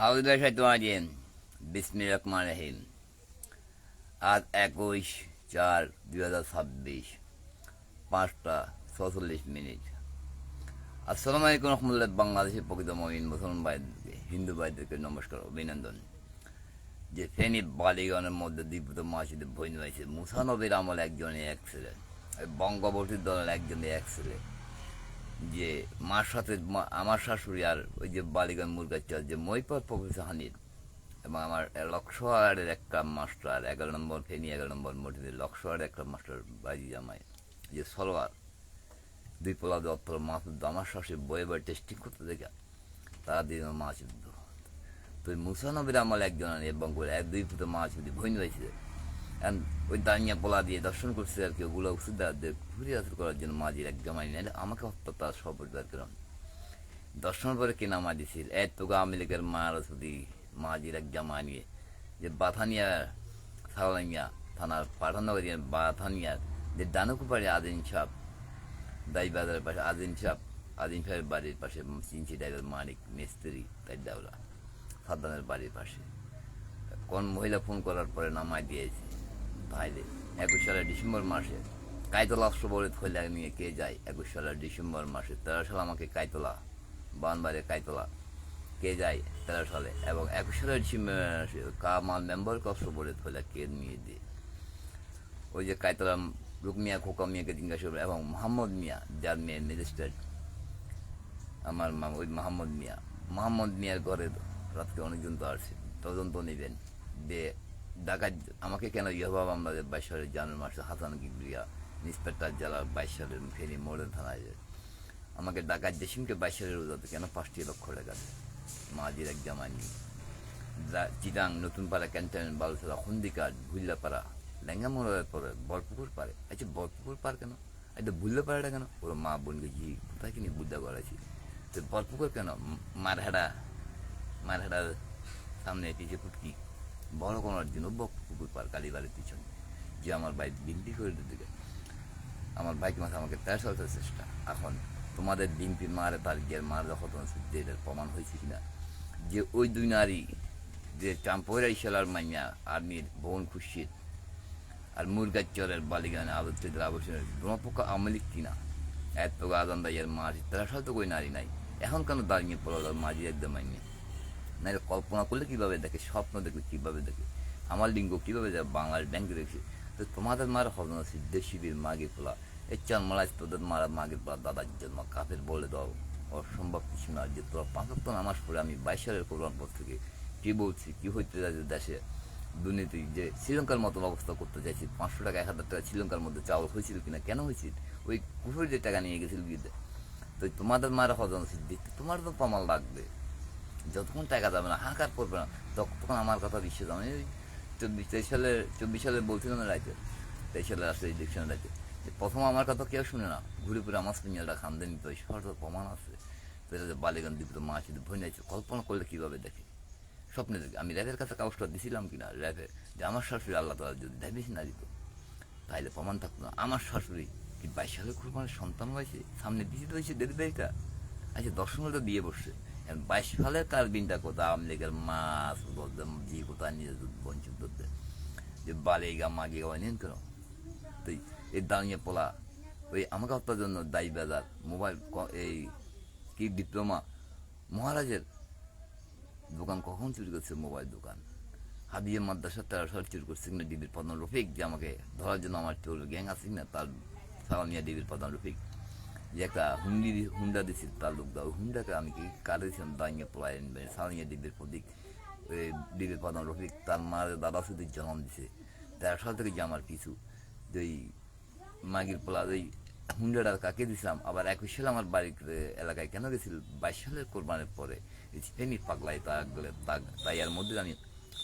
আউযুবিল্লাহি শাইতানির রাজিম। বিসমিল্লাহির রহমানির রহিম। আজ 21/4/2026 5টা 46 মিনিট। আসসালামু আলাইকুম রহমতুল্লাহ। বাংলাদেশের প্রকৃত মমিন মুসলমান ভাইদেরকে, হিন্দু ভাইদেরকে নমস্কার, অভিনন্দন। যে ফেনী বালিগণের মধ্যে দ্বীপত মসজিদে বইন হয়েছে মুসা নবীর আমল একজনই এক ছেলে, বঙ্গবর্তীর দলের একজনই এক ছেলে। যে মার সাথে আমার শাশুড়ি আর ওই যে বালিগঞ্জ মুরগার যে মৈপর প্রফেসর হানির এবং আমার লক্ষ্যহারের একটা মাস্টার 11 নম্বর ফেনী 11 নম্বর মসজিদের লক্ষ্যহারের একটা মাস্টার বাজি জামাই যে সলোয়ার দুই পোলা দপ্তর মাসুদ্দ আমার শাশুড়ি বয়ে বয়ে টেস্টিং করতে দেখা তারা দিন মাসুদ্দ তো মুসানবির আমল একজন এবং এক দুই ফুটো মাছ ভইন হয়েছে ওই দাঁড়িয়ে পোলা দিয়ে দর্শন করছে আর কি। ওগুলো উসুদারদের ঘুরে আসর করার জন্য মাঝির এক জামাই নিলে আমাকে হত্যা তার সপরিবার করলাম দর্শন করে কেনা মাঝিছিল এত আওয়ামী লীগের মার শুধু মাঝির এক জামা নিয়ে যে বাথানিয়া সালাইয়া থানার পাঠানো বাথানিয়ার যে ডানুকুপাড়ি আদিন সাপ দাই বাজারের পাশে আদিন সাহেবের বাড়ির পাশে চিনচি ডাইভার মানিক মিস্ত্রি তাই দেওলা সাদ্দামের বাড়ির পাশে কোন মহিলা ফোন করার পরে নামাই দিয়েছে তাইলে 21 সালের ডিসেম্বর মাসে কাইতলা অস্ত্রবলে থইলা নিয়ে কে যায় 21 সালের ডিসেম্বর মাসে 13 সালে আমাকে কাইতলা বানবাড়ি কাইতলা কে যায় 13 সালে এবং 21 সালের ডিসেম্বর মাসে কামাল মেম্বারকে অস্ত্রবলে থইলা কে নিয়ে দিয়ে ওই যে কাইতলা রুকমিয়া খোকা মিয়াকে জিজ্ঞাসা করে এবং মোহাম্মদ মিয়া যার মেয়ে ম্যাজিস্ট্রেট আমার ওই মোহাম্মদ মিয়ার ঘরে রাতকে অনেকজন তো আসছে তদন্ত নেবেন যে ডাকাত আমাকে কেন ইহবাব আমাদের 22 সালের জানুয়ারি মাসে হাসান কিবরিয়া ইন্সপেক্টর জেলার 22 সালের ফেনী মোড়ের থানায় আমাকে ডাকাত জেসিমকে 22 সালের রোজাতে কেন 5 লক্ষ টাকা মাঝির এক জামা নিয়ে চিটাং নতুন পাড়া ক্যান্টনমেন্ট বালুছড়া হন্দিকাট ভুল্লাপাড়া লেঙ্গা মোড়ের পরে বরপুকুর পারে আচ্ছা বরপুকুর পার কেন আচ্ছা ভুল্লা পাড়াটা কেন ওর মা বোনকে জি কোথায় কিনে বুদ্ধা করাইছি তো বরপুকুর কেন মারহাড়ার সামনে পিছিয়ে ফুটকি বড় করার জন্য পুকুর পার কালীবাড়ির পিছনে যে আমার ভাই বিনপি করে দিকে আমার ভাইকে মাথা আমাকে 13 সালের চেষ্টা এখন তোমাদের বিনপি মারে তার গিয়ে মার যখন শুদ্ধি এটার প্রমাণ হয়েছে কিনা যে ওই দুই নারী যে চাম্পরা ইশালার মাইয়া আর্মির বোন খুশির আর মুরগার চরের বালিগানে আলোচিত আবশ্যক ব্রহ্মপক্ষ আমলিক কিনা এত আজান্দা এর মার 13 সাল তো ওই নারী নাই এখন কেন দাঁড়িয়ে পড়ল মাঝি একদম মাইনে না কল্পনা করলে কীভাবে দেখে স্বপ্ন দেখে কীভাবে দেখে আমার লিঙ্গ কীভাবে যায় বাংলার ব্যাংকে দেখছে তো তোমাদের মারা হবে না সিদ্ধের শিবির মাগে ফোলা এই চান মালায় তোদের মারা মাগে ফোলা দাদার জন্ম কাফের বলে দাও অসম্ভব কিছু না যে তোরা 5 নামাজ পড়ে আমি 22 সালের কোরআন পর থেকে কী বলছি কী হইতে যাচ্ছে দেশে দুর্নীতি যে শ্রীলঙ্কার মতন অবস্থা করতে চাইছি 500 টাকা 1000 টাকা শ্রীলঙ্কার মধ্যে চাউল হয়েছিল কিনা কেন হয়েছিল ওই কুফুরি যে টাকা নিয়ে গেছিল বিয়েতে তো তোমাদের মারা হজন সিদ্ধি তোমার তো প্রমাণ লাগবে যতক্ষণ টাকা যাবে না হাঁকার করবে না তখন আমার কথা বিশ্বাস আমি 24 সালে বলছিলাম না রাইতে 23 সালে আসলে ইলেকশনের রাইতে প্রথম আমার কথা কেউ শুনে না ঘুরে ঘুরে আমার সিনিয়ররা খান্দে নিত সব প্রমাণ আছে তো এটা যে বালিগঞ্জ দ্বীপ মাছ ভয় নাইছে কল্পনা করলে কীভাবে দেখে স্বপ্নে দেখে আমি র্যাবের কাছে কাগজটা দিছিলাম কিনা র্যাবে যে আমার শাশুড়ি আল্লাহ তালা যদি র্যাবেশ না দিত তাইলে প্রমাণ থাকতো না আমার শাশুড়ি কি 22 সালে কুরবানের সন্তান হয়েছে সামনে দিতে হয়েছে ডেলিভারিটা আচ্ছা 10 সালে বিয়ে বসছে 22 সালে তার বিনটা কোথায় আওয়ামী লীগের মাছ জি কোথায় নিয়ে বঞ্চিত করতে যে বালিগা মাগে গাওয়া নিন কেন তো এই দাঁড়িয়ে পোলা ওই আমাকে হত্যার জন্য দায়ী বাজার মোবাইল এই কি ডিপ্লোমা মহারাজের দোকান কখন চুরি করছে মোবাইল দোকান হাবিয়ে মাদ্রাসা 13 সাল চুরি করছে কিনা ডিবির প্রধান রফিক যে আমাকে ধরার জন্য আমার তোর গ্যাং আছে কিনা তার সালামিয়া ডিবির প্রধান রফিক যে একটা হুন্ডা দিছিল তার লোক দাও হুন্ডাকে আমি কি কার দিয়েছিলাম দাঁড়িয়ে পলায় সালামিয়া ডিবির প্রতীক ডিবির প্রধান রফিক তার মার দাদা শুধু জন্ম দিছে 13 সাল থেকে যে আমার পিছু যে ওই মাগির পোলা ওই হুন্ডাটা কাকে দিছিলাম আবার 21 সালে আমার বাড়ির এলাকায় কেন গেছিল 22 সালের কোরবানের পরে ফেনি পাগলাই তাই এর মধ্যে আমি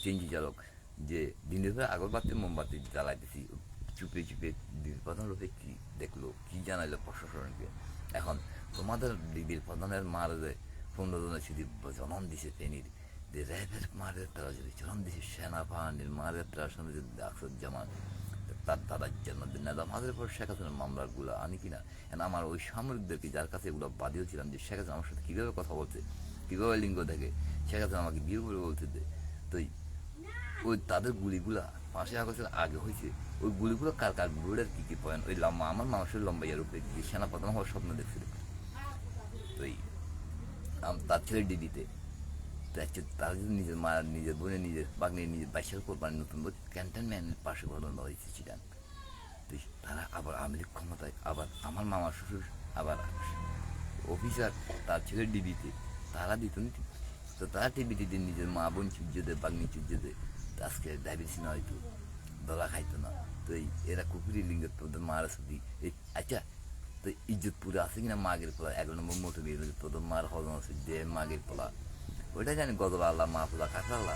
চিনজি চালক যে দিনের পরে আগরবাতি মোমবাতি জ্বালাইতেছি চুপে চুপে প্রধান রূপে কি দেখলো কি জানাইলো প্রশাসনকে এখন তোমাদের ডিবির প্রধানের মার যে 15 জনের যদি জন্ম দিছে ফেনীর যে র্যাবের মারের তারা যদি জন্ম দিছে সেনাবাহিনীর মারের তারা সঙ্গে যদি আকসুজ্জামান তার দাদার জন্মদিন না আমাদের পর শেখ হাসিনার মামলাগুলো আনি কিনা আমার ওই সামরিকদেরকে যার কাছে এগুলো বাদিয়েছিলাম যে শেখ হাসিনা আমার সাথে কীভাবে কথা বলছে কীভাবে লিঙ্গ দেখে শেখ হাসিনা আমাকে বিয়ে করে বলতে দে। তো ওই তাদের গুলিগুলা 5 আগস্টের আগে হয়েছে, ওই গুলিগুলো কার কার বুড়ের কী কী পয়েন্ট, ওই লম্বা আমার মানুষের লম্বা ইয়ার উপরে যে সেনাপ্রধান হওয়ার স্বপ্ন দেখছিল। তো তার ছেলে ডিবিতে তারা যদি নিজের মা, নিজের বোনের, নিজের বাগনির, নিজের বাইশের কোরবানি নতুন ক্যান্টনম্যানের পাশে ঘটনা হয়েছে ছিলেন। তো তারা আবার আওয়ামী লীগ ক্ষমতায়, আবার আমার মামা শ্বশুর আবার অফিসার, তার ছেলের ডিবিতে, তারা দিত নি। তো তারা টিভিতে দিন নিজের মা বোন চুজ্য দেয়, বাগনি চুজ্য দেয়। তো আজকে ডায়াবেটিস না হয়তো, দলা খাইতো না। তো এরা কুকুরি লিঙ্গের তোদের মারা শুধু আচ্ছা, তো ইজ্জতপুরে আছে কিনা মাগের পোলা 11 নম্বর মোটর গিয়ে তোদের মার হজম আছে যে মাগের পোলা, ওইটা জানি গদর আল্লাহ মাহফুদা কাফের আল্লাহ,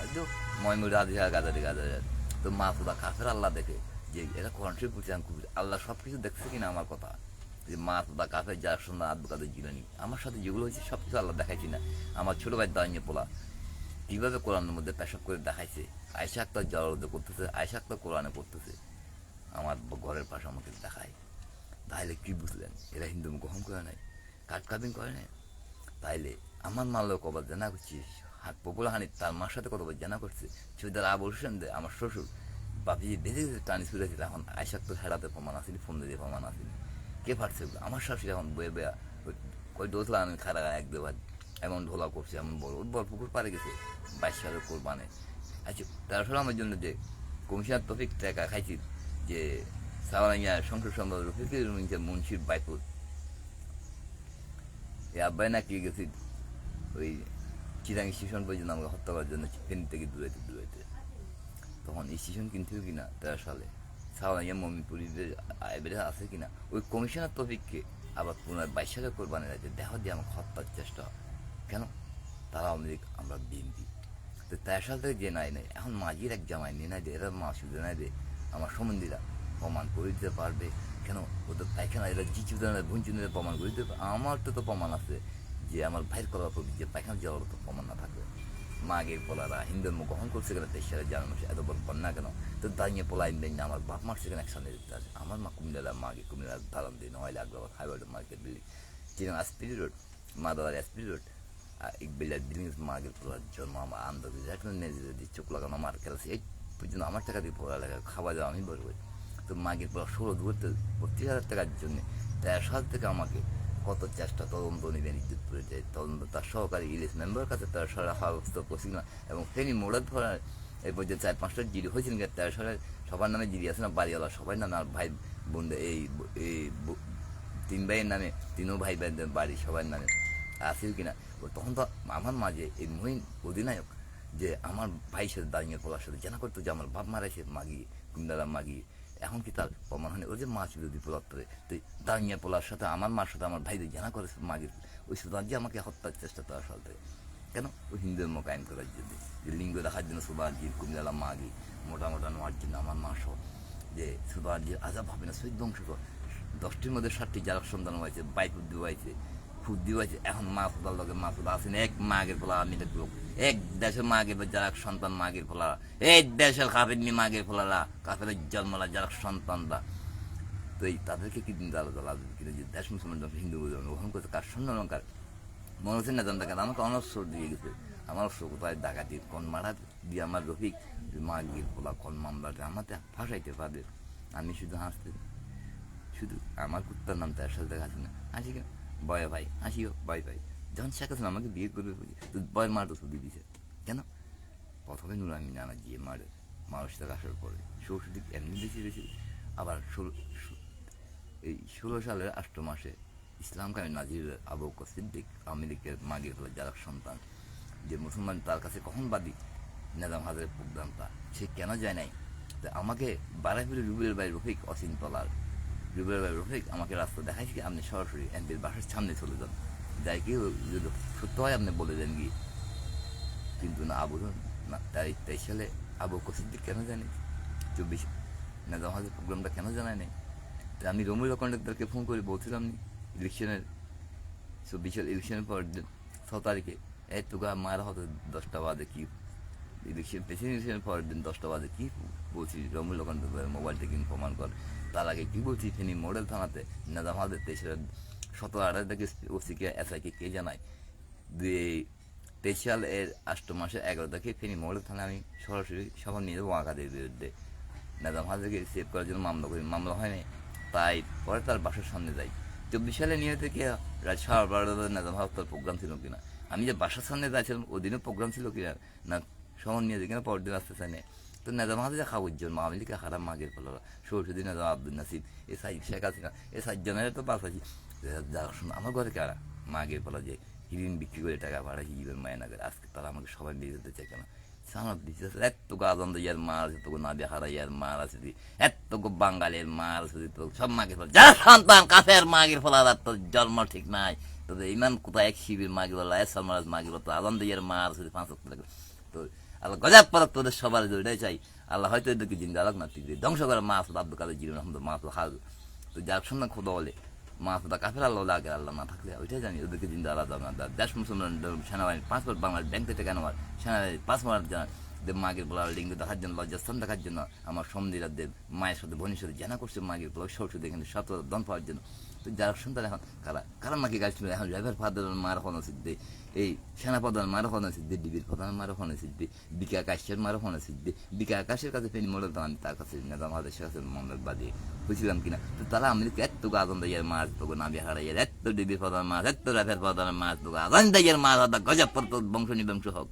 ময়মুরি আদি গাদারে গাদারে। তো মাহফুদা কাফের আল্লাহ দেখে যে এরা কন্ট্রি করছে, আমি কুকুর আল্লাহ সব কিছু দেখছে কিনা আমার কথা, যে মাহফুদা কাফের যার সন্ধ্যা আব্দুল কাদের জিলানি, আমার সাথে যেগুলো হয়েছে সব কিছু আল্লাহ দেখাইছি না। আমার ছোটো ভাই দাঁড়িয়ে পোলা কীভাবে কোরআনের মধ্যে পেশাব করে দেখাইছে, আয়সা আক্তার জলদ করতেছে, আয়সা আক্তার কোরআনে পড়তেছে, আমার ঘরের পাশে আমাকে দেখায়। তাহলে কি বুঝলেন এরা হিন্দু গ্রহণ করে নাই, কাঠ কাবিং করে নাই? তাইলে আমার মাল্য কবার জানা করছি, পপুলা হানি তার মার সাথে কতবার জানা করছে, ছবিদার আবুল হোসেন দে আমার শ্বশুর বাপি বেঁধে টানি ছুড়েছিল, এখন আয়সা তো হেরাতে প্রমাণ আসেনি, ফোন দিয়ে প্রমাণ আসেনি, কে ফাটছে আমার শাশুড়ি এখন বয়ে বেয়া কই ডোসলা আমি খারা এক দেবার এমন ঢোলা করছে, এমন বড় বড় পুকুর পারে গেছে 22 সালের কোরবানে। আচ্ছা 13 সালে আমার জন্য যে কমিশনার তফিক টাকা খাইছি, যে সাওয়ালাইয়া সংসদ সম্পাদক রফিকুল মুন্সির বাইপুর এই আব্বাই না কি গেছি ওই চিরাঙ্গি স্টেশন পর্যন্ত আমাকে হত্যা করার জন্য ফেনী থেকে দূরাইতে দূরাইতে, তখন এই স্টেশন কিনছিল কিনা 13 সালে, সাওয়ালাইয়া মমিপুরীদের আইবেরা আছে কিনা, ওই কমিশনার তফিককে আবার পুনরায় 22 সালে কোরবানি রাখছে দেহ দিয়ে আমাকে হত্যার চেষ্টা। কেন? তারা আওয়ামী লীগ, আমরা বিএনপি। তো 13 সাল থেকে যে নাই নেই, এখন মাঝির এক জামাই নিয়ে নাই দে, এরা মাসুদে নাই দে, আমার সম্বন্ধীরা প্রমাণ করে দিতে পারবে। কেন? ওদের পায়খানা এরা জিচুদানের ভুঞ্চুদের প্রমাণ করে দিতে পারবে। আমার তো প্রমাণ আছে যে আমার ভাইয়ের কলার প্রতি যে পায়খানা যাওয়ার তো প্রমাণ না থাকবে। মাগের পোলারা হিন্দুর মুখ গ্রহণ করছে কেন 23 সালে জানার মাসে, এত বড় বন্যা কেন? তো দাঁড়িয়ে পোলাই দেন না, আমার বাপ মারছে কেন একসাথে দিতে আছে, আমার মা কুমিল্লা মাগে কুমিল্লার ধারাম দিন নয় আগ্রহ হাইওয়ার্ড মার্কেট বিল্ডিং চিরাং আসপিরি রোড, মাদার আসপিরি রোড, ইকবিল্লার বিল্ডিং মাগের পোলার জন্ম আমার আন্দোলন এখন নিজে চোখ লাগানো আমার খেলাছে এই পর্যন্ত আমার টাকা দিয়ে পড়ালেখা খাওয়া দাওয়া আমি বলবো। তো মাগের পোলা 16 ধরতে 32,000 টাকার জন্য 13 সাল থেকে আমাকে কত চেষ্টা, তদন্ত নেবেন ইজ্জতপুরে যায় তদন্ত, তার সহকারী ইলিশ মেম্বারের কাছে 13 সালে হাস্ত করছিল না, এবং ফেনী মোড়ার ধরার এরপর যে 4-5টা জিডি হয়েছিল 13 সালে সবার নামে জিডি আছে না বাড়িওয়ালা সবাই নামে, আর ভাই বোন এই এই 3 ভাইয়ের নামে 3 ভাই বোনদের বাড়ি সবার নামে আসিল কিনা। তখন তো আমার মাঝে এই মহিন অধিনায়ক যে আমার ভাইয়ের সাথে দাঁড়িয়ে পড়ার সাথে জানা করতো যে আমার বাপ মারাইছে মাগিয়ে কুমিল্লা মাগিয়ে, এখন কি তার প্রমাণ হয়নি? ওই যে মাছ বিরোধী পদার্থে তো দাঁড়িয়ে পোলার সাথে আমার মার সাথে আমার ভাইদের জানা করেছে মাগির, ওই সুদান যে আমাকে হত্যার চেষ্টা তার সাথে কেন? ওই হিন্দুর মুখ আইন করার জন্য, যে লিঙ্গ দেখার জন্য সুদানজির কুমিল্লা মাগি মোটা মোটা নেওয়ার জন্য আমার মা সহ, যে সুদানজির আজাব হবে না শহীদ বংশ 10টির মধ্যে 7টি যারা সন্তান হয়েছে, বাইক উদ্যোগ হয়েছে, খুদ্দি হয়েছে, এখন মা ফুদার লগে মা ফুদা আসেন এক মাগের পোলা আমি লোক, এক দেশের মাগের যারা সন্তান মাগের ফোলা, এই দেশের কাফের নি মাগের ফোলারা কাফের জন্মলা যারা সন্তানরা, তো এই তাদেরকে কি দিন আলাদা আলাদা কিন্তু যে দেশ মুসলমান হিন্দু গ্রহণ করছে কার শূন্য অলঙ্কার মনে হচ্ছে না জানতে কেন আমাকে অনস্বর দিয়ে গেছে, আমার অস্ত্র কোথায় ডাকাতির কোন মারা দিয়ে আমার রফিক মাগের ফোলা কোন মামলা আমাতে ফাঁসাইতে পারবে। আমি শুধু হাসতে, শুধু আমার কুত্তার নাম তার সাথে হাসি না, হাসি কেন বয় ভাই হাসিও বয় ভাই, যখন শেখ হাসিনা আমাকে বিয়ে করবে বুঝি তো বয় মার তো শুধু দিছে কেন? প্রথমে নুরামি নানা গিয়ে মারে মানুষ তার আসার পরে ষষ্ঠী এমনি বেশি বেশি, আবার 16 সালের 8 মাসে ইসলাম কামী নাজির আবু বকর সিদ্দিক আওয়ামী লীগের মাগির হলো যারা সন্তান, যে মুসলমান তার কাছে কখন বাদী নেজাম হাজারের প্রোগ্রামটা সে কেন যায় নাই? তো আমাকে বারাইপুরে রুবেল ভাই রফিক অসীম তলার রুবেল ভাই রফিক আমাকে রাস্তা দেখাইছি কি আপনি সরাসরি এমপির বাসার সামনে চলে যান, যাই কি যদি সত্য হয় আপনি বলে দেন কি, কিন্তু না আবু না 23 সালে আবু বকর সিদ্দিক কেন জানি 24 নেজাম হাজার প্রোগ্রামটা কেন জানায় নাই? তো আমি রমুল কন্ডাক্টরকে ফোন করে বলছিলাম নি ইলেকশনের 24 সাল ইলেকশনের পর 6 তারিখে এই তো মারা হতো 10টা বাজে কি ইলেকশন প্রেসিডেন্ট ইলেকশনের পরের দিন 10টা বাজে কি বলছি রমুল কন্ডাক্টর মোবাইল থেকে প্রমাণ কর, তার আগে কি বলছি ফেনী মডেল থানাতে নেজাম হাজার 23 17-18 থেকে ওসিকে এসআইকে কে জানায় 23 23 সাল এর 8 মাসের 11 তারিখে ফেনী মডেল থানায় আমি সরাসরি শপথ নিয়ে যাবো ওয়াকাদের বিরুদ্ধে। নাজাম হাজারকে রিসিভ করার জন্য মামলা করি, মামলা হয়নি, তাই পরে তার বাসার সামনে যাই। 24 সালে নিয়ে থেকে রাত 12:30 নাজাম হাজার প্রোগ্রাম ছিল কিনা, আমি যে বাসার সামনে যাচ্ছিলাম ওদিনও প্রোগ্রাম ছিল কিনা না শহর নিয়ে যাই কিনা পরের দিন আসতে চাই না। তো নাজাম হাজার খাবুজ্জন আওয়ামী লীগের হারাম মাগের ফল সরস্বতী নাজাম আব্দুল নাসিব এই সাইড শেখ হাসিনা এই 4 জনের তো বাঁচাচ্ছি। আমার ঘরে কারা মাগের ফলা যে হিরিন বিক্রি করে টাকা ভাড়া হিরিবের মায়না করে, আজকে তারা আমাকে সবাই নিয়ে যেতে চায় কেন? সামাদ দিচ্ছে এত আনন্দ ইয়ার মার আছে, তোকে না বেহারা ইয়ার মার আছে, এত বাঙালির মার আছে, তো সব মাগের ফল যার সন্তান কাফের মাগের ফল আর তোর জন্ম ঠিক নাই, তোদের ইমান কোথায় এক শিবির মাগির বলা এস মারাজ মাগির তো আনন্দ ইয়ার মার আছে 5 তো আল্লাহ গজাব পরক তোদের সবার ওইটাই চাই। আল্লাহ হয়তো এদেরকে জিন্দা আলাক না ঠিক ধ্বংস করে মা আসল আব্দুল কাদের জীবন আহমদ মা আসল হাল, তো যার সন্ধান খোদা বলে মা আসল কাফের আল্লাহ আগে আল্লাহ না থাকলে ওইটাই জানি ওদেরকে জিন্দা আলাদা না। দেশ মুসলমান সেনাবাহিনী 5 বার বাংলাদেশ ব্যাংক থেকে কেন আমার সেনাবাহিনী 5 মাস জানা মাগের পোলা লিঙ্গ দেখার জন্য লজ্জাস্থান দেখার জন্য আমার সমদিরা দেব মায়ের সাথে বোনের সাথে জানা করছে মাগের পোলা সরস্বতী এখানে সত দন পাওয়ার জন্য। তো যারা সন্তান এখন কারা কারা মাকে গাছ এখন ড্রাইভার ফাদার মার হন সিদ্ধে, এই সেনা প্রধান মার হন সিদ্ধে, ডিবির প্রধান মার হন সিদ্ধে, বিকা আকাশের মার হন সিদ্ধে, বিকা আকাশের কাছে ফেনি মডেল তো আমি তার কাছে নেতাম হাতের কাছে মন্ডল বাদে বুঝছিলাম কিনা। তো তারা আমি এত আদন দাইয়ের মাছ তোকে না বিহারাইয়ের এত ডিবির প্রধান মাছ এত ড্রাইভার প্রধান মাছ তোকে আদন দাইয়ের মাছ গজব পর বংশ নিবংশ হোক।